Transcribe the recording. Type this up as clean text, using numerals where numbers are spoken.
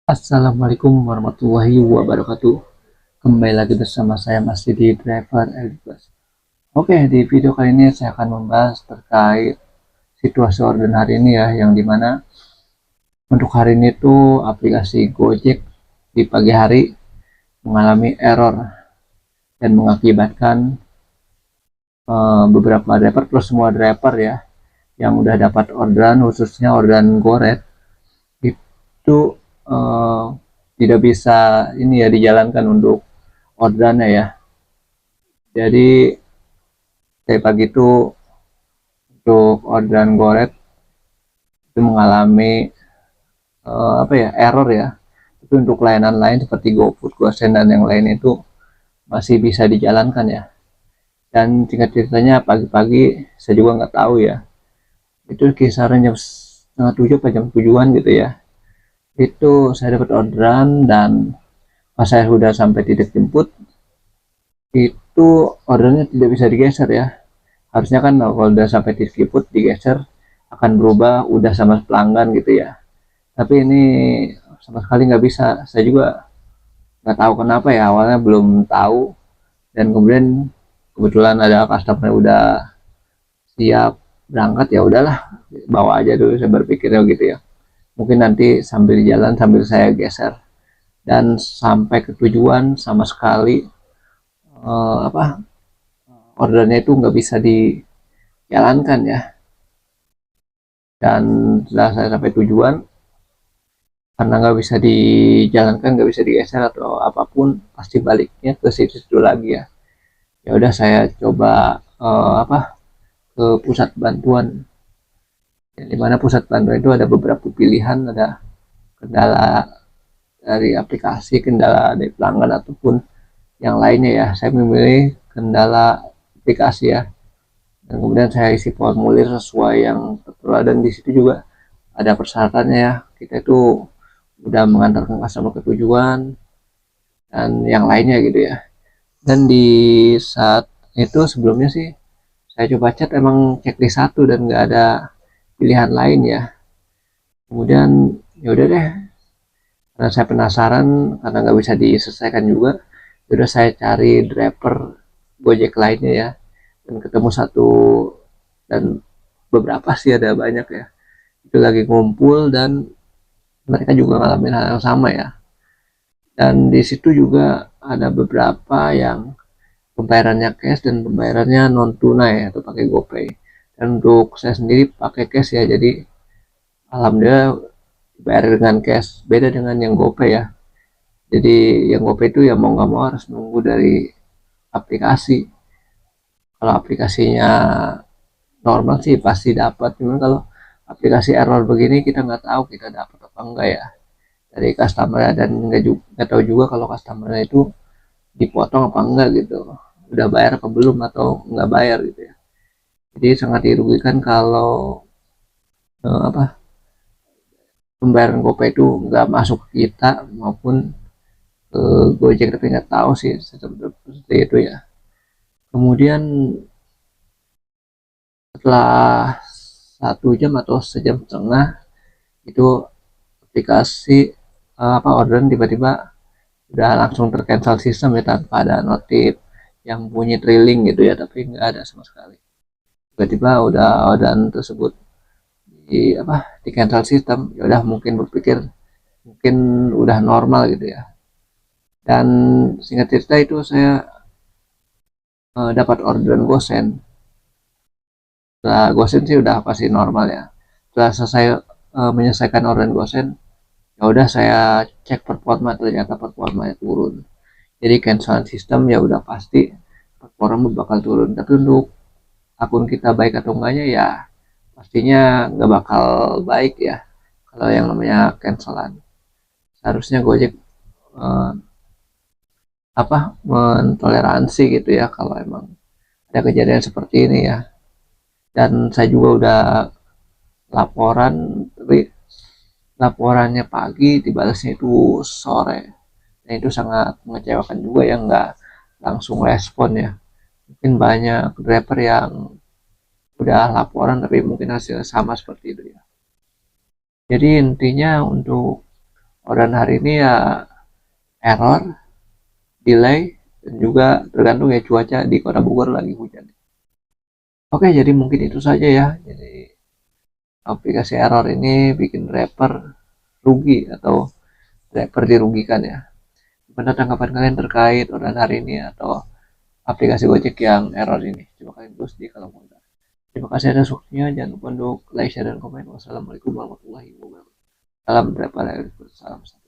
Assalamualaikum warahmatullahi wabarakatuh. Kembali lagi bersama saya masih di Driver Elbus. Oke, di video kali ini saya akan membahas terkait situasi order hari ini ya, yang dimana untuk hari ini tuh aplikasi Gojek di pagi hari mengalami error dan mengakibatkan beberapa driver plus semua driver ya yang udah dapat orderan, khususnya orderan Goret itu uh, tidak bisa ini ya dijalankan untuk orderannya ya. Jadi dari pagi itu untuk orderan Goret itu mengalami error ya. Tapi untuk layanan lain seperti GoFood, GoSend dan yang lain itu masih bisa dijalankan ya. Dan tingkat ceritanya pagi-pagi saya juga nggak tahu ya. Itu kisaran jam setengah tujuh atau jam tujuan gitu ya. Itu saya dapat orderan dan pas saya sudah sampai titik jemput itu ordernya tidak bisa digeser ya. Harusnya kan kalau udah sampai titik jemput digeser akan berubah udah sama pelanggan gitu ya. Tapi ini sama sekali nggak bisa. Saya juga nggak tahu kenapa ya, awalnya belum tahu, dan kemudian kebetulan ada customer udah siap berangkat, ya udahlah bawa aja dulu, saya berpikirnya gitu ya, mungkin nanti sambil jalan sambil saya geser. Dan sampai ke tujuan sama sekali eh, apa ordernya itu nggak bisa dijalankan ya. Dan setelah saya sampai tujuan, karena nggak bisa dijalankan, nggak bisa digeser atau apapun, pasti baliknya ke situ lagi ya. Ya udah saya coba ke pusat bantuan, ya, di mana pusat bantuan itu ada beberapa pilihan, ada kendala dari aplikasi, kendala dari pelanggan ataupun yang lainnya ya. Saya memilih kendala aplikasi ya, dan kemudian saya isi formulir sesuai yang tertera, dan di situ juga ada persyaratannya ya, kita itu udah mengantarkan customer ke tujuan dan yang lainnya gitu ya. Dan di saat itu sebelumnya sih saya coba chat, emang checklist satu dan nggak ada pilihan lain ya. Kemudian ya udah deh, karena saya penasaran, karena nggak bisa diselesaikan juga, ya udah saya cari driver Gojek lainnya ya, dan ketemu satu, dan beberapa sih, ada banyak ya, itu lagi ngumpul dan mereka juga ngalamin hal yang sama ya. Dan di situ juga ada beberapa yang pembayarannya cash dan pembayarannya non tunai atau pakai GoPay. Dan untuk saya sendiri pakai cash ya, jadi alhamdulillah bayar dengan cash, beda dengan yang GoPay ya. Jadi yang GoPay itu ya mau nggak mau harus nunggu dari aplikasi. Kalau aplikasinya normal sih pasti dapat, cuman kalau aplikasi error begini kita nggak tahu kita dapat apa enggak ya dari customer ya. Dan nggak tahu juga kalau customernya itu dipotong apa enggak gitu, udah bayar apa belum atau nggak bayar gitu ya. Jadi sangat dirugikan kalau pembayaran GoPay itu nggak masuk ke kita maupun ke Gojek, tapi nggak tahu sih seperti itu ya. Kemudian setelah 1 jam atau sejam setengah itu aplikasi orderan tiba-tiba udah langsung tercancel sistem ya, tanpa ada notif yang bunyi trailing gitu ya, tapi nggak ada sama sekali. Tiba-tiba udah orderan tersebut di cancel sistem. Ya udah, mungkin berpikir mungkin udah normal gitu ya. Dan singkat cerita itu saya dapat orderan GoSend. Setelah GoSend sih udah pasti normal ya. Setelah selesai menyelesaikan orderan GoSend, ya udah saya cek performa, ternyata performanya turun. Jadi cancel sistem ya udah pasti performa bakal turun. Tapi untuk akun kita baik atau enggaknya ya pastinya nggak bakal baik ya kalau yang namanya cancelan. Seharusnya Gojek eh, mentoleransi gitu ya kalau emang ada kejadian seperti ini ya. Dan saya juga udah laporan, tapi laporannya pagi dibalasnya itu sore, dan itu sangat mengecewakan juga ya, nggak langsung respon ya. Mungkin banyak driver yang udah laporan tapi mungkin hasilnya sama seperti itu ya. Jadi intinya untuk orderan hari ini ya error, delay, dan juga tergantung ya cuaca di Kota Bogor lagi hujan. Oke, jadi mungkin itu saja ya. Jadi aplikasi error ini bikin rapper rugi atau rapper dirugikan ya. Gimana tanggapan kalian terkait orderan hari ini atau aplikasi Gojek yang error ini? Coba kalian tulis di kolom komentar. Terima kasih atas waktunya. Jangan lupa untuk like, share, dan komen. Wassalamualaikum warahmatullahi wabarakatuh. Salam rapper, salam satu.